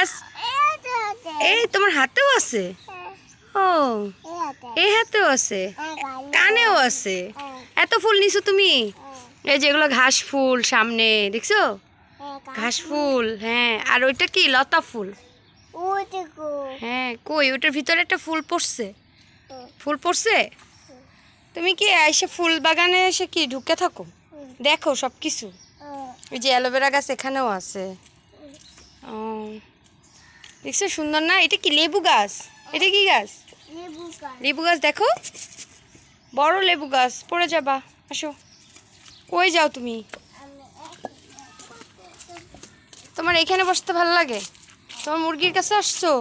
গাছ এই তোমার হাতেও আছে। ও এই হাতেও আছে, কানেও আছে। এত ফুল নিছো তুমি? এই যেগুলো ঘাস ফুল সামনে দেখছো, ঘাস ফুল। হ্যাঁ, আর ওইটা কি লতা ফুল? হ্যাঁ, কই ওটার ভিতরে একটা ফুল পড়ছে। ফুল পড়ছে? তুমি কি এসে ফুল বাগানে এসে কি ঢুকে থাকো? দেখো সব কিছু। ওই যে অ্যালোভেরা গাছ এখানেও আছে। ও দেখছো, সুন্দর না? এটা কি লেবু গাছ? এটা কি গাছ? লেবু গাছ। দেখো বড় লেবু গাছ, পড়ে যাবা। আসো। কই যাও তুমি? তোমার এখানে বসতে ভালো লাগে? তোমার মুরগির কাছে আসছো?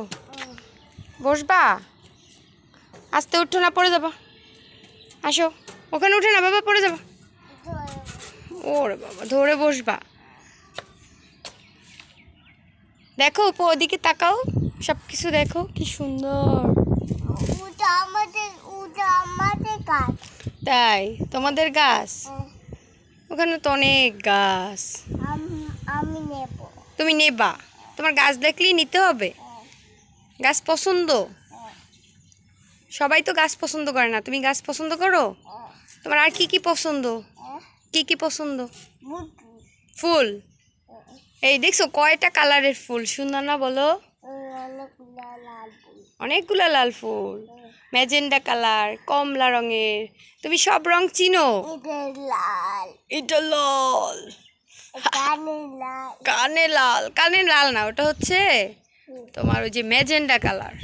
বসবা? আস্তে উঠো না, পড়ে যাবা। আসো, ওখানে উঠে না বাবা, পড়ে যাবা। ওরে বাবা, ধরে বসবা। দেখো ওদিকে তাকাও, সব কিছু দেখো কি সুন্দর। তাই তোমাদের গাছ? ওখানে তো অনেক গাছ। তুমি নেবা? তোমার গাছ দেখলেই নিতে হবে? গাছ পছন্দ? সবাই তো গাছ পছন্দ করে না, তুমি গাছ পছন্দ করো? তোমার আর কি কি পছন্দ? কি কি পছন্দ? ফুল। এই দেখছো কয়টা কালারের ফুল, সুন্দর না বলো? অনেকগুলা লাল ফুল, ম্যাজেন্ডা কালার, কমলা রঙের। তুমি সব রং চিনো? এটা লাল, কানে লাল। কানে লাল না, ওটা হচ্ছে তোমার ওই যে ম্যাজেন্ডা কালার।